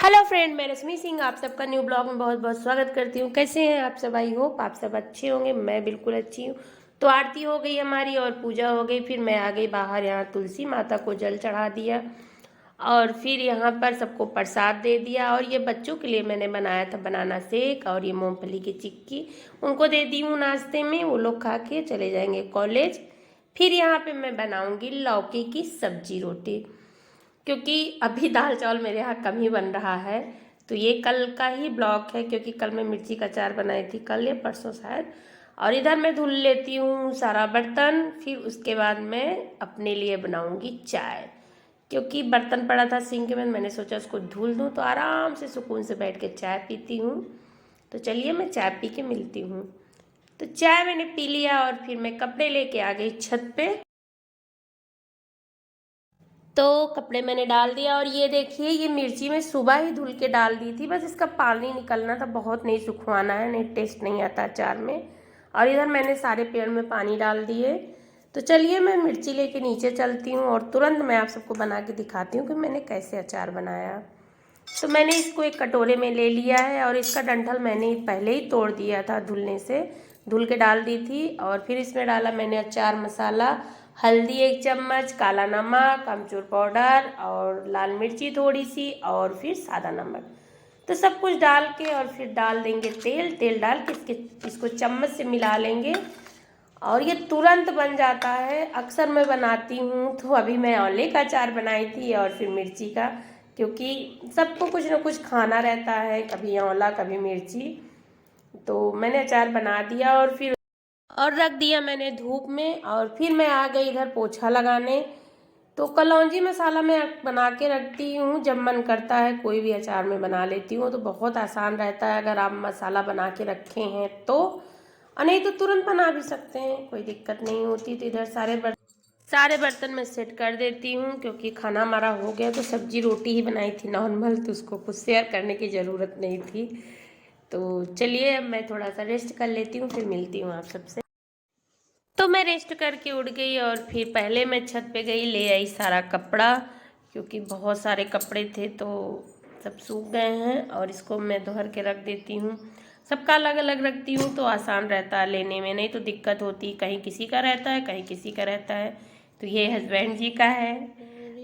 Hello friend, मैं रश्मि सिंह आप सबका न्यू ब्लॉग में बहुत बहुत स्वागत करती हूँ। कैसे हैं आप सब? आई होप आप सब अच्छे होंगे। मैं बिल्कुल अच्छी हूँ। तो आरती हो गई हमारी और पूजा हो गई। फिर मैं आ गई बाहर, यहाँ तुलसी माता को जल चढ़ा दिया और फिर यहाँ पर सबको प्रसाद दे दिया। और ये बच्चों के लिए मैंने बनाया था बनाना शेक और ये मूंगफली की चिक्की, उनको दे दी हूँ नाश्ते में। वो लोग खा के चले जाएंगे कॉलेज। फिर यहाँ पे मैं बनाऊँगी लौकी की सब्जी रोटी, क्योंकि अभी दाल चावल मेरे यहाँ कम ही बन रहा है। तो ये कल का ही ब्लॉग है, क्योंकि कल मैं मिर्ची का अचार बनाई थी, कल या परसों शायद। और इधर मैं धुल लेती हूँ सारा बर्तन, फिर उसके बाद मैं अपने लिए बनाऊँगी चाय, क्योंकि बर्तन पड़ा था सिंक में। मैंने सोचा उसको धुल दूँ तो आराम से सुकून से बैठ के चाय पीती हूँ। तो चलिए मैं चाय पी के मिलती हूँ। तो चाय मैंने पी लिया और फिर मैं कपड़े लेके आ गई छत पे। तो कपड़े मैंने डाल दिया और ये देखिए, ये मिर्ची मैं सुबह ही धुल के डाल दी थी, बस इसका पानी निकलना था, बहुत नहीं सुखवाना है, नहीं टेस्ट नहीं आता अचार में। और इधर मैंने सारे पेड़ में पानी डाल दिए। तो चलिए मैं मिर्ची लेके नीचे चलती हूँ और तुरंत मैं आप सबको बना के दिखाती हूँ कि मैंने कैसे अचार बनाया। तो मैंने इसको एक कटोरे में ले लिया है और इसका डंठल मैंने पहले ही तोड़ दिया था, धुलने से धुल के डाल दी थी। और फिर इसमें डाला मैंने अचार मसाला, हल्दी 1 चम्मच, काला नमक, अमचूर पाउडर और लाल मिर्ची थोड़ी सी और फिर सादा नमक। तो सब कुछ डाल के और फिर डाल देंगे तेल। तेल डाल के इसको चम्मच से मिला लेंगे और ये तुरंत बन जाता है। अक्सर मैं बनाती हूँ, तो अभी मैं आंवले का अचार बनाई थी और फिर मिर्ची का, क्योंकि सबको कुछ ना कुछ खाना रहता है, कभी आंवला कभी मिर्ची। तो मैंने अचार बना दिया और फिर रख दिया मैंने धूप में। और फिर मैं आ गई इधर पोछा लगाने। तो कलौंजी मसाला मैं बना के रखती हूँ, जब मन करता है कोई भी अचार में बना लेती हूँ। तो बहुत आसान रहता है अगर आप मसाला बना के रखे हैं तो, और नहीं तो तुरंत बना भी सकते हैं, कोई दिक्कत नहीं होती। तो इधर सारे बर्तन मैं सेट कर देती हूँ, क्योंकि खाना हमारा हो गया। तो सब्जी रोटी ही बनाई थी नॉर्मल, तो उसको कुछ शेयर करने की ज़रूरत नहीं थी। तो चलिए अब मैं थोड़ा सा रेस्ट कर लेती हूँ, फिर मिलती हूँ आप सबसे। तो मैं रेस्ट करके उठ गई और फिर पहले मैं छत पे गई, ले आई सारा कपड़ा, क्योंकि बहुत सारे कपड़े थे तो सब सूख गए हैं। और इसको मैं धोकर के रख देती हूँ, सबका अलग अलग रखती हूँ तो आसान रहता है लेने में, नहीं तो दिक्कत होती, कहीं किसी का रहता है कहीं किसी का रहता है। तो ये हस्बैंड जी का है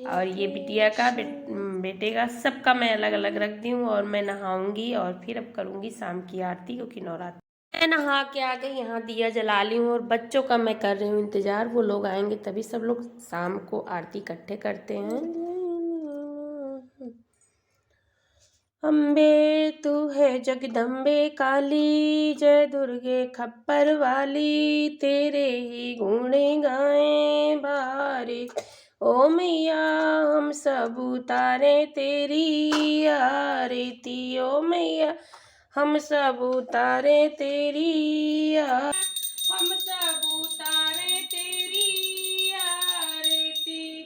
और ये बिटिया का, बेटे का, सबका मैं अलग अलग रखती हूँ। और मैं नहाऊंगी और फिर अब करूँगी शाम की आरती, क्योंकि नवरात्र। मैं नहा के आ गई, यहाँ दिया जला ली हूँ और बच्चों का मैं कर रही हूँ इंतजार। वो लोग आएंगे तभी सब लोग शाम को आरती इकट्ठे करते हैं। अम्बे तू है जगदम्बे काली, जय दुर्गे खप्पर वाली, तेरे ही गुण गाए बारे। ओ मैया हम सब उतारे तेरी आरती, ओ मैया हम सब उतारे तेरी हम सब उतारे तेरी आरती।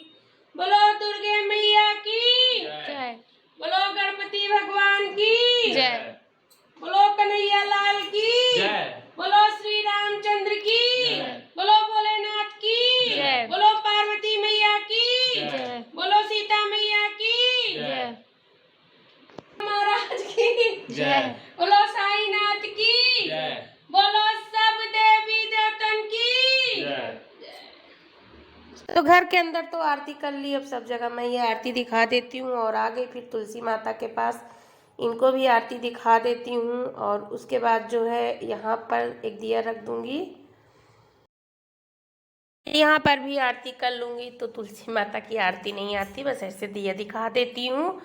बोलो दुर्गे मैया की जय, बोलो गणपति भगवान की जय, बोलो कन्हैया लाल की जय, बोलो श्री रामचंद्र की जय, बोलो भोलेनाथ की जय, बोलो पार्वती मैया की जय, बोलो सीता मैया की जय, महाराज की जय, बोलो साईनाथ की जय, बोलो सब देवी देवतन की जय। तो घर के अंदर तो आरती कर ली, अब सब जगह मैं ये आरती दिखा देती हूँ। और आगे फिर तुलसी माता के पास इनको भी आरती दिखा देती हूँ। और उसके बाद जो है यहाँ पर एक दिया रख दूँगी, यहाँ पर भी आरती कर लूँगी। तो तुलसी माता की आरती नहीं आती, बस ऐसे दिया दिखा देती हूँ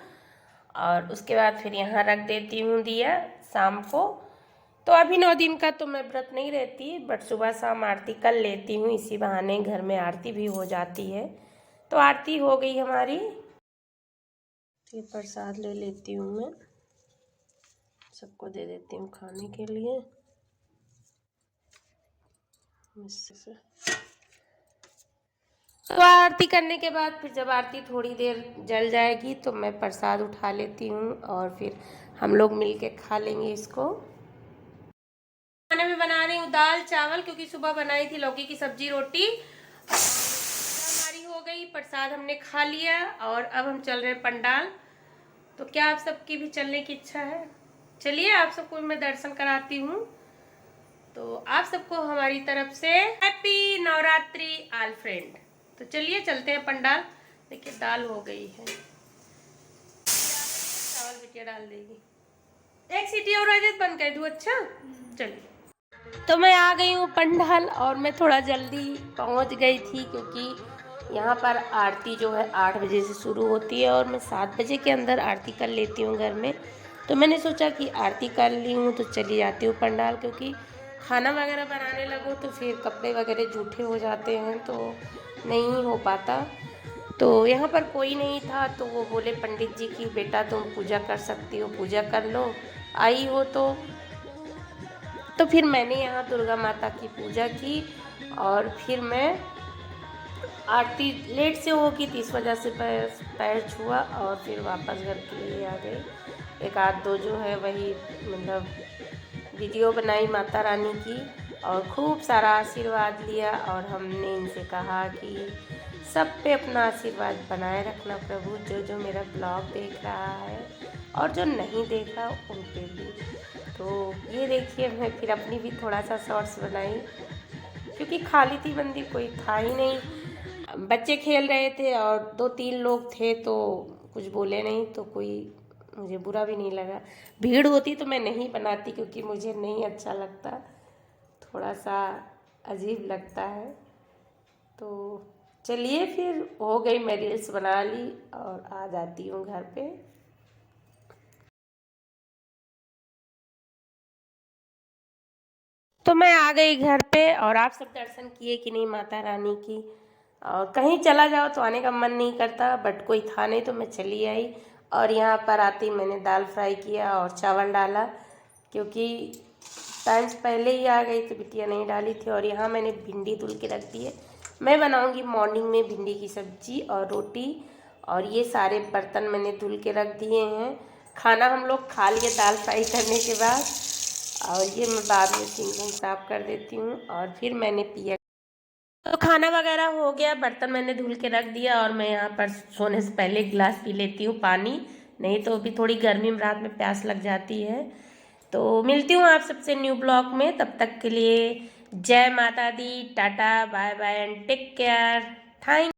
और उसके बाद फिर यहाँ रख देती हूँ दिया शाम को। तो अभी 9 दिन का तो मैं व्रत नहीं रहती, बट सुबह शाम आरती कर लेती हूँ, इसी बहाने घर में आरती भी हो जाती है। तो आरती हो गई हमारी, फिर प्रसाद ले लेती हूँ मैं, सबको दे देती हूँ खाने के लिए। तो आरती करने के बाद फिर जब आरती थोड़ी देर जल जाएगी तो मैं प्रसाद उठा लेती हूँ और फिर हम लोग मिलके खा लेंगे इसको। खाने में बना रही हूँ दाल चावल, क्योंकि सुबह बनाई थी लौकी की सब्जी रोटी। हमारी हो गई, प्रसाद हमने खा लिया और अब हम चल रहे हैं पंडाल। तो क्या आप सबकी भी चलने की इच्छा है? चलिए आप सबको मैं दर्शन कराती हूँ। तो आप सबको हमारी तरफ से हैप्पी नवरात्रि ऑल फ्रेंड। तो चलिए चलते हैं पंडाल। देखिए दाल हो गई है, चावल बिटिया डाल देगी। एक सीटी और आ जाए बंद कर दूँ। अच्छा चलिए, तो मैं आ गई हूँ पंडाल और मैं थोड़ा जल्दी पहुँच गई थी क्योंकि यहाँ पर आरती जो है 8 बजे से शुरू होती है और मैं 7 बजे के अंदर आरती कर लेती हूँ घर में। तो मैंने सोचा कि आरती कर ली हूँ तो चली जाती हूँ पंडाल, क्योंकि खाना वगैरह बनाने लगो तो फिर कपड़े वगैरह जूठे हो जाते हैं तो नहीं हो पाता। तो यहाँ पर कोई नहीं था तो वो बोले पंडित जी की बेटा तुम पूजा कर सकती हो, पूजा कर लो, आई हो तो फिर मैंने यहाँ दुर्गा माता की पूजा की और फिर मैं आरती लेट से होगी तो इस वजह से पैर छुआ और फिर वापस घर के लिए आ गई। एक आध दो जो है वही मतलब वीडियो बनाई माता रानी की और खूब सारा आशीर्वाद लिया और हमने इनसे कहा कि सब पे अपना आशीर्वाद बनाए रखना प्रभु। जो जो मेरा ब्लॉग देख रहा है और जो नहीं देख रहा उन पे भी। तो ये देखिए मैं फिर अपनी भी थोड़ा सा शॉर्ट्स बनाई क्योंकि खाली थी बंदी, कोई था ही नहीं। बच्चे खेल रहे थे और 2-3 लोग थे तो कुछ बोले नहीं तो कोई मुझे बुरा भी नहीं लगा। भीड़ होती तो मैं नहीं बनाती क्योंकि मुझे नहीं अच्छा लगता, थोड़ा सा अजीब लगता है। तो चलिए फिर हो गई, मैं रील्स बना ली और आ जाती हूँ घर पे। तो मैं आ गई घर पे और आप सब दर्शन किए कि नहीं माता रानी की। और कहीं चला जाओ तो आने का मन नहीं करता, बट कोई था नहीं तो मैं चली आई। और यहाँ पर आती मैंने दाल फ्राई किया और चावल डाला क्योंकि टाइम से पहले ही आ गई तो बिटिया नहीं डाली थी। और यहाँ मैंने भिंडी धुल के रख दी है, मैं बनाऊँगी मॉर्निंग में भिंडी की सब्जी और रोटी। और ये सारे बर्तन मैंने धुल के रख दिए हैं। खाना हम लोग खा लिए दाल फ्राई करने के बाद और ये मैं बाद में सिंक साफ कर देती हूँ और फिर मैंने पिया। तो खाना वगैरह हो गया, बर्तन मैंने धुल के रख दिया और मैं यहाँ पर सोने से पहले एक गिलास पी लेती हूँ पानी, नहीं तो अभी थोड़ी गर्मी में रात में प्यास लग जाती है। तो मिलती हूँ आप सबसे न्यू ब्लॉग में, तब तक के लिए जय माता दी, tata bye bye and take care. Thank